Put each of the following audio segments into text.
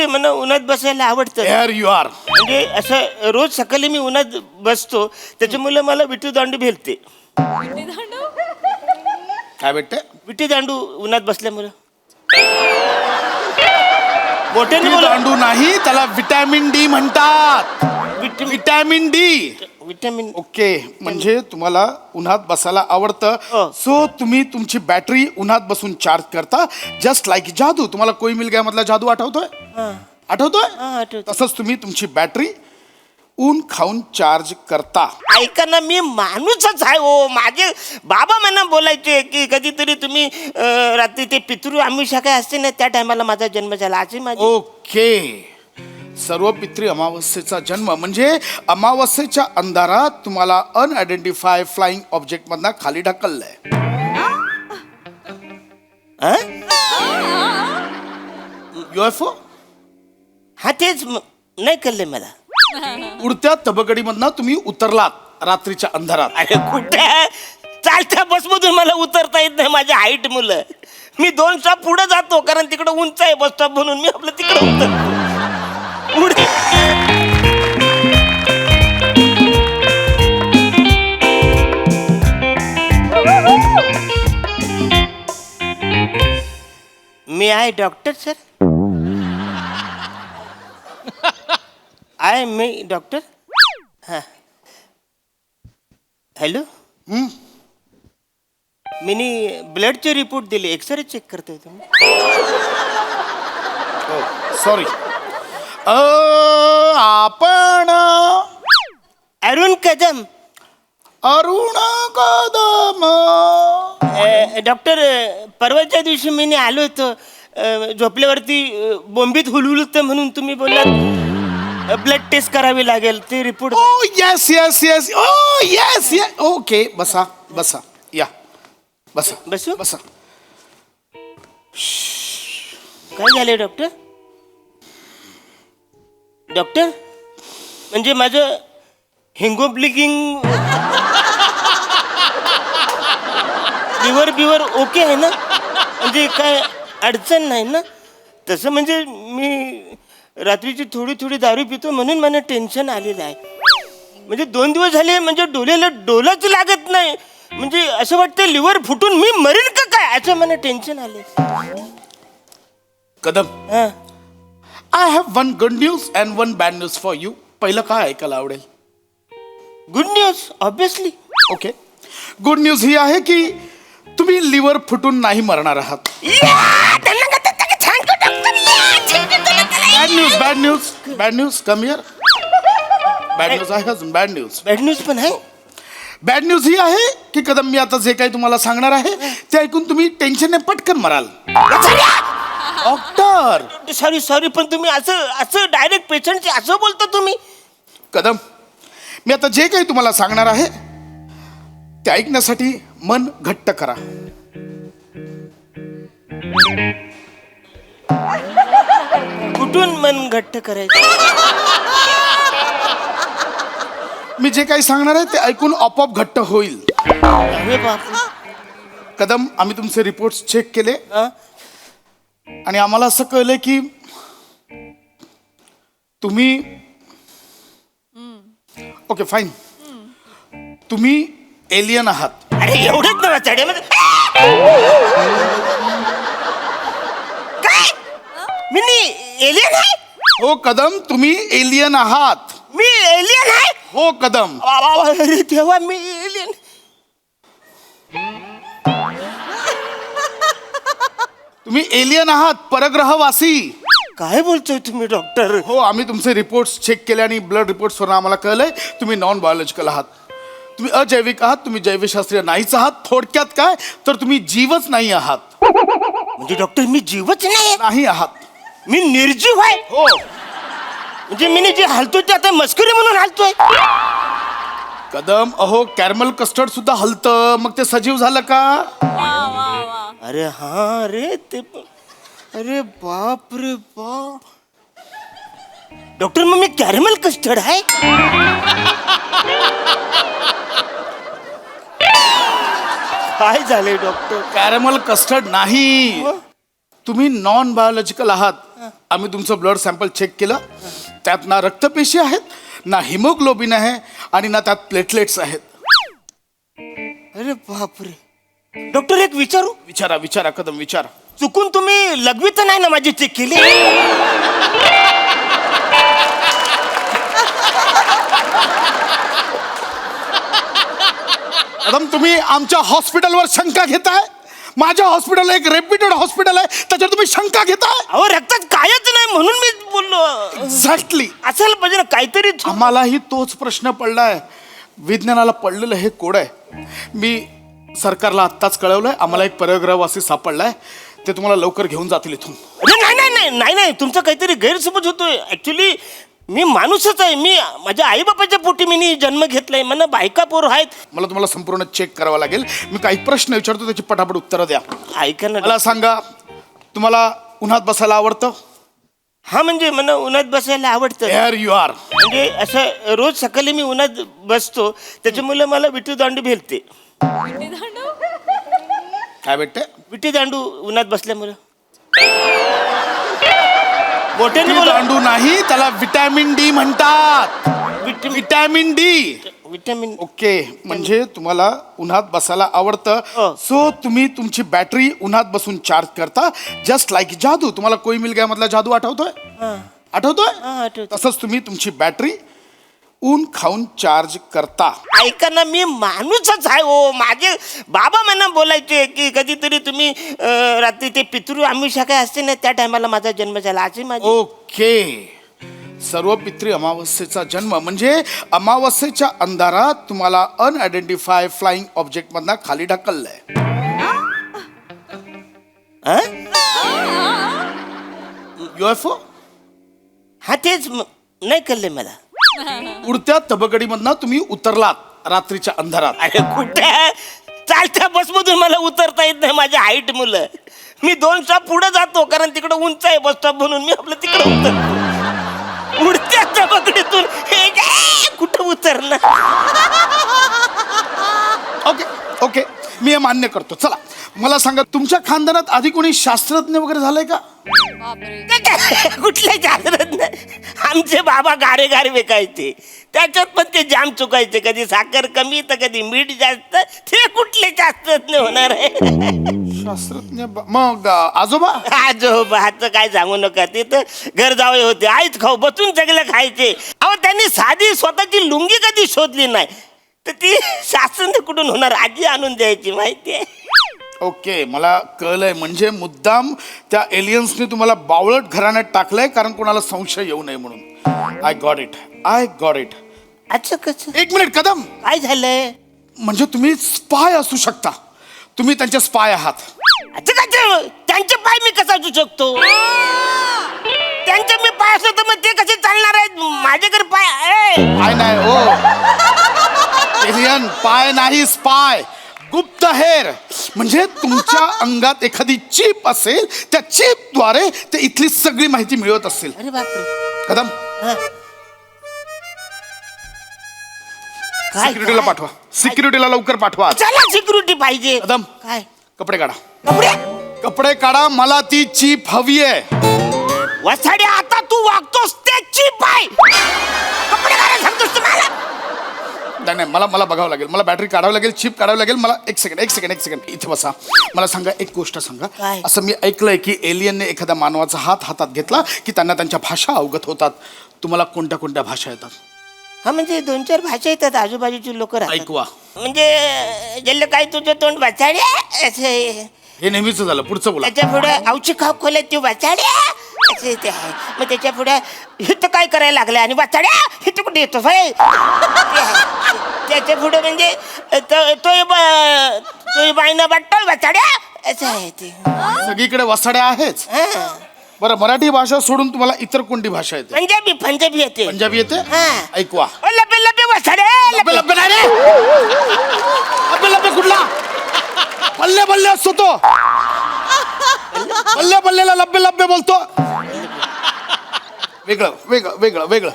आहे मला उन्हात बसायला आवडतं. Here you are. म्हणजे असं रोज सकाळी मी उन्हात बसतो त्याच्यामुळे मला विटी दांडू भेटते. काय भेटते? विटी दांडू उन्हात बसल्यामुळं. मोठ्याने विटी बोला. दांडू नाही, त्याला विटॅमिन डी म्हणतात. Vitamin D. विटॅमिन. ओके, म्हणजे तुम्हाला उन्हात बसायला आवडतं. हो. सो तुम्ही तुमची बॅटरी उन्हात बसून चार्ज करता. जस्ट लाईक जादू. तुम्हाला कोई मिल गया मधला जादू आठवतोय? आठवतोय? आठवतं. तसंच तुम्ही तुमची बॅटरी ऊन खाऊन चार्ज करता. ऐका ना, मी माणूसच आहे हो. माझे बाबा मला बोलायचे की कधीतरी तुम्ही रात्री ते पितृ आमिषा काय असते ना त्या टायमाला माझा जन्म झाला असे माझे. ओके, सर्व पितृ अमावस्येचा जन्म म्हणजे अमावस्येच्या अंधारात तुम्हाला अनआयडेंटिफाय फ्लाइंग ऑब्जेक्ट मधनं खाली ढकललंय. UFO? हा तेच नाही कळले मला. उडत्या तबकडीमधनं तुम्ही उतरलात रात्रीच्या अंधारात. अरे कुठे चालत्या बसमधून मला उतरता येत नाही, माझ्या हाईट मुलं. मी 2 स्टॉप पुढे जातो कारण तिकडे उंच आहे बस स्टॉप म्हणून मी आपलं तिकडे उतरतो. मी आहे डॉक्टर सर. आहे मी डॉक्टर. हां हॅलो. मी ब्लडचे रिपोर्ट दिले, एक्सरे चेक करतोय तुम्ही. सॉरी, आपण अरुण कदम. अरुण कदम. डॉक्टर परवाच्या दिवशी मी आलो होतो झोपल्यावरती बोंबीत हुलहुलत म्हणून तुम्ही बोललात ब्लड टेस्ट करावी लागेल ते रिपोर्ट. ओ येस येस येस. ओ येस येस. ओके, बसा बसा, या बसा. बसू. बसा. काय झाले डॉक्टर? डॉक्टर म्हणजे माझं हिंगोब्लिकिंग लिव्हर ओके आहे ना? म्हणजे काय अडचण नाही ना? तसं म्हणजे मी रात्रीची थोडी दारू पितो म्हणून मला टेन्शन आलेलं आहे. म्हणजे 2 दिवस झाले म्हणजे डोळ्याला डोलाच लागत नाही. म्हणजे असं वाटतं लिव्हर फुटून मी मरेन का काय असं मला टेन्शन आले. कदम, हां I have 1 good news and 1 bad news for you. पहिलं काय ऐकायला आवडेल? Good news obviously. Okay, good news ही आहे की तुम्ही लिव्हर फुटून नाही मरणार आहात. Bad news come here. Bad news आहे अजून. बॅड न्यूज पण आहे. बॅड न्यूज ही आहे की कदम, मी आता जे काही तुम्हाला सांगणार आहे ते ऐकून तुम्ही टेन्शनने पटकन मराल. डॉक्टर, सॉरी पण तुम्ही असं डायरेक्ट पेशंटचे असं बोलता तुम्ही. कदम, मी आता जे काही तुम्हाला सांगणार आहे ते ऐकण्यासाठी मन घट्ट करा. कुठून मन घट्ट करायचं? मी जे काही सांगणार आहे ते ऐकून आपोआप घट्ट होईल. अरे बाप. कदम, आम्ही तुमचे रिपोर्ट्स चेक केले हं? आणि आम्हाला असं कळलं की तुम्ही ओके फाईन, तुम्ही एलियन आहात. अरे एवढंच ना चढ्यामध्ये काय मी एलियन आहे? हो कदम, तुम्ही एलियन आहात. मी एलियन आहे? हो कदम. अरे तेव्हा मी एलियन. तुम्ही एलियन आहात, परग्रहवासी. काय बोलतोय तुम्ही डॉक्टर? हो, आम्ही तुमचे रिपोर्ट्स चेक केले आणि ब्लड रिपोर्ट्सवरून आम्हाला कळलंय तुम्ही नॉन बायोलॉजिकल आहात. तुम्ही अजैविक आहात, तुम्ही जैवशास्त्रीय नाहीच आहात. थोडक्यात काय तर तुम्ही जीवच नाही आहात. म्हणजे डॉक्टर मी जीवच नाही आहात. मी निर्जीव आहे. हो. म्हणजे मी जे हालतोय ते आता मस्करी म्हणून हालतोय. कदम, अहो कॅरमल कस्टर्ड सुद्धा हलतं, मग ते सजीव झालं का? अरे हा रे ते. अरे बाप रे बाप. डॉक्टर मग मी कॅरमल कस्टर्ड आहे? काय झालंय डॉक्टर? कॅरमल कस्टर्ड नाही, तुम्ही नॉन बायोलॉजिकल आहात. आम्ही तुमचं ब्लड सॅम्पल चेक केलं, त्यात ना रक्तपेशी आहेत, ना हिमोग्लोबिन आहे आणि ना त्यात प्लेटलेट्स आहेत. अरे बापरे. डॉक्टर एक विचारू? विचारा विचारा कदम विचारा. चुकून तुम्ही लघवी तर नाही ना माझी चेक केली? कदम तुम्ही आमच्या हॉस्पिटलवर शंका घेताय? माझ्या हॉस्पिटल एक रेप्युटेड हॉस्पिटल आहे, त्याच्यावर तुम्ही शंका घेताय? अहो रक्तात कायच नाही म्हणून मी बोललो. एक्झॅक्टली. असायला पाहिजे ना काहीतरी. आम्हालाही तोच प्रश्न पडलाय. विज्ञानाला पडलेलं हे कोड आहे. मी सरकारला आत्ताच कळवलंय, आम्हाला एक परग्रहवासी सापडलाय, ते तुम्हाला लवकर घेऊन जातील इथून. अरे नाही नाही नाही नाही नाही, तुमचा काहीतरी गैरसमज होतोय. ऍक्च्युली मी माणूसच आहे. मी माझ्या आईबापाच्या पोटी मी जन्म घेतलाय. मला बायका पोर आहेत. मला तुम्हाला संपूर्ण चेक करावं लागेल. मी काही प्रश्न विचारतो, त्याची पटापट उत्तरं द्या. ऐका ना. मला सांगा, तुम्हाला उन्हात बसायला आवडतं? हा म्हणजे मला उन्हात बसायला आवडतं. Here you are. म्हणजे असं रोज सकाळी मी उन्हात बसतो, त्याच्यामुळे मला विटी दांडू भेटते. काय भेटते? विटी दांडू उन्हात बसल्यामुळे. मोठ्याने बोला. दांडू नाही, त्याला विटॅमिन डी म्हणतात. Vitamin D. विटॅमिन. ओके, म्हणजे तुम्हाला उन्हात बसायला आवडतं. हो. सो तुम्ही तुमची बॅटरी उन्हात बसून चार्ज करता, जस्ट लाईक जादू. तुम्हाला कोई मिल गया मधला जादू आठवतोय? हा आठवतोय? आठवतं. तसंच तुम्ही तुमची बॅटरी ऊन खाऊन चार्ज करता. ऐका ना, मी माणूसच आहे हो. माझे बाबा मला बोलायचे की कधीतरी तुम्ही रात्री ते पितृ आमिषा काय असते ना, त्या टायमाला माझा जन्म झाला. असे माझे. ओके, सर्व पितृ अमावस्येचा जन्म म्हणजे अमावस्येच्या अंधारात तुम्हाला अनआयडेंटिफाय फ्लाइंग ऑब्जेक्ट मधनं खाली ढकललंय. UFO? हा तेच नाही कळले मला. उडत्या तबकडीमधनं तुम्ही उतरलात रात्रीच्या अंधारात. अरे कुठे? चालत्या बसमधून मला उतरता येत नाही, माझ्या हाईट मुलं. मी 2 स्टॉप पुढे जातो, कारण तिकडे उंच आहे बस स्टॉप म्हणून. मी आपलं तिकडे उतरतो. उडत्या तबकडीतून हे कुठं उतरलं? ओके ओके, मी हे मान्य करतो. चला मला सांगा, तुमच्या खानदानात आधी कोणी शास्त्रज्ञ वगैरे झालंय का? कुठले शास्त्रज्ञ? आमचे बाबा गारे गारे विकायचे, त्याच्यात पण ते जाम चुकायचे. कधी साखर कमी तर कधी मीठ जास्त. ते कुठले शास्त्रज्ञ होणार आहे? शास्त्रज्ञ मग आजोबा? आजोबाचं काय सांगू नका. ते तर घर जावे होते, आईच खाऊ बसून सगळं खायचे. अहो त्यांनी साधी स्वतःची लुंगी कधी शोधली नाही, तर ती शास्त्रज्ञ कुठून होणार? आजी आणून द्यायची माहितीये. ओके, मला कळलंय. म्हणजे मुद्दाम त्या एलियन्सने तुम्हाला बावळट घराण्यात टाकलंय, कारण कोणाला संशय येऊ नये म्हणून. I got it, I got it. अच्छा कसं? एक मिनिट कदम, काय झालंय? म्हणजे तुम्ही स्पाय असू शकता. तुम्ही त्यांचे स्पाय आहात. अच्छा काय? त्यांचे पाय मी कसा असू शकतो? त्यांचे मी पाय असतो तर मग ते कसे चालणार आहेत? माझ्याकडे पाय पाय नाही हो, एलियन पाय नाही, स्पाय. गुप्तहेर म्हणजे तुमच्या अंगात एखादी चिप असेल, त्या चिपद्वारे ते इथली सगळी माहिती मिळवत असेल. अरे बापरे. कदम, काय सिक्युरिटीला काय? पाठवा. सिक्युरिटीला लवकर पाठवा. चला सिक्युरिटी पाहिजे. कदम, काय कपडे काढा. कपडे? कपडे काढा, मला ती चिप हवी आहे. वसाडे आता तू वागतोस त्याची पाय. कपडे घालायला सांगतोस तुम्हाला? नाही नाही, मला बघावं लागेल. मला बॅटरी काढावं लागेल, चिप काढावं लागेल. मला एक सेकंड इथे बसा. मला सांगा, एक गोष्ट सांगा. काय? असं मी ऐकलंय की एलियनने एखाद्या मानवाचा हात हातात घेतला की त्यांना त्यांच्या भाषा अवगत होतात. तुम्हाला कोणत्या कोणत्या भाषा येतात? हा म्हणजे 2-4 भाषा येतात. आजूबाजूची लोक राहतात. ऐकवा. म्हणजे जल्ल काय तुझं तोंड वाचाड्या असं. हे नेहमीच झालं. पुढचं बोला. त्याच्या पुढे औची खाव खोल्यात तू वाचाड्या असं ते आहे. मग त्याच्या पुढे हिथं काय करायला लागलं आणि वाचाड्या हिथं कुठे येतो भाई. त्याच्या पुढे म्हणजे तो बाईनं वाटतो वाचाड्या असं आहे ते. सगळीकडे वसाड्या आहेच. हा. बरं, मराठी भाषा सोडून तुम्हाला इतर कोणती भाषा येते? पंजाबी येते. पंजाबी येते? हा. ऐकवा. लबे लबे वाचाड्या लब्बे लब्बे नाही रे. लब्बे लब्बे कुठला? बल्ले बल्ले असतो तो. बल्ले बल्लेला लब्बे लब्बे बोलतो. वेगळं वेगळं वेगळं वेगळं.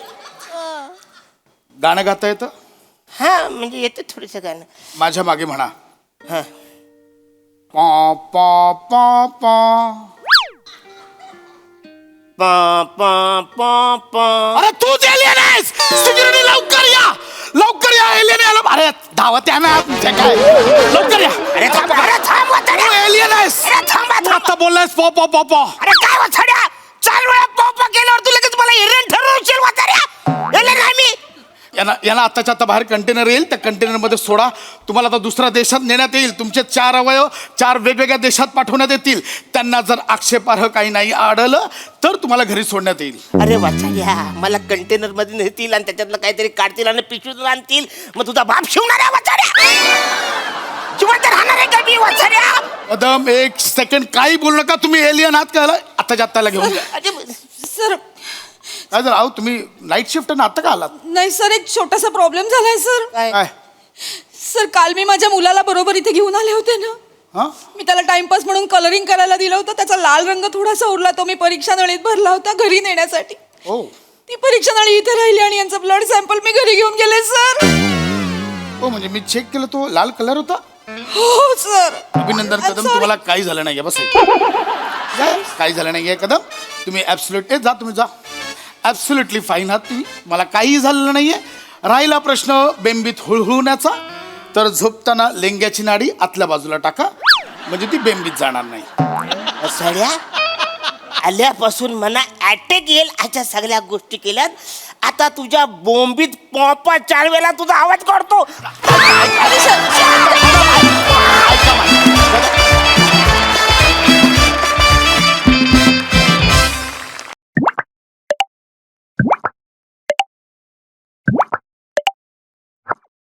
गाणं गाता येतं? हा म्हणजे येतं थोडस गाणं. माझ्या मागे म्हणा. हा. पा पा पा पा पा पा पा पा. अरे तूच एलियन आहेस. सिक्युरिटी लवकर या, लवकर या. एलियन आला. अरे धावत या ना तुमच्या काय, लवकर या. अरे थांब वाचड्या. तू एलियन आहेस. अरे थांबा तू आता बोललायस पॉ पॉ पॉ पॉ. अरे काय वाचड्या, 4 वेळा पॉप केल्यावर तू लगेच मला हिरण ठरवशील वाचड्या. एले नाही मी. यांना आताच्या आता बाहेर कंटेनर येईल, त्या कंटेनर मध्ये सोडा. तुम्हाला आता दुसऱ्या देशात नेण्यात येईल. तुमचे 4 अवयव 4 वेगवेगळ्या देशात पाठवण्यात येतील. त्यांना जर आक्षेपार्ह काही नाही आढळलं तर तुम्हाला घरी सोडण्यात येईल. अरे वाचाड्या, मला कंटेनर मध्ये नेतील आणि त्याच्यातलं काहीतरी काढतील आणि पिशवीतून आणतील. मग तुझा बाप शिवणार आहे वाचड्या. जिवंत राहणार आहे का मी वाचड्या. कदम, 1 सेकंड काही बोलू नका. तुम्ही एलियन आहात का? आत्ताच्या आत्ताला घेऊन जा. सर काय झालं? अहो तुम्ही नाईट शिफ्ट ना आता का आलात? नाही सर, एक छोटासा प्रॉब्लेम झालाय सर. काय? सर काल मी माझ्या मुलाला बरोबर इथे घेऊन आले होते ना. हा? मी त्याला टाइमपास म्हणून कलरिंग करायला दिलं होतं. त्याचा लाल रंग थोडासा उरला, तो मी परीक्षा नळीत भरला होता घरी नेण्यासाठी. हो ती परीक्षा नळी इथे राहिली आणि यांचं ब्लड सॅम्पल मी घरी घेऊन गेले सर. हो म्हणजे मी चेक केलं, तो लाल कलर होता. हो सर. अभिनंदन कदम, तुम्हाला काही झालं नाहीये. बस काही झालं नाहीये कदम. तुम्ही ऍब्सोल्युट जा, तुम्ही जा. ऍब्सोल्युटली फाईन आहात तुम्ही, मला काही झालेलं नाहीये. राहिला प्रश्न बेंबीत हुळहुळण्याचा, तर झोपताना लेंग्याची नाडी आतल्या बाजूला टाका, म्हणजे ती बेंबीत जाणार नाही. वाचाड्या, आल्यापासून मला अटॅक येईल अशा सगळ्या गोष्टी केल्यात. आता तुझ्या बोंबीत पॉपा 4 वेळा तुझा आवाज काढतो. अरे सर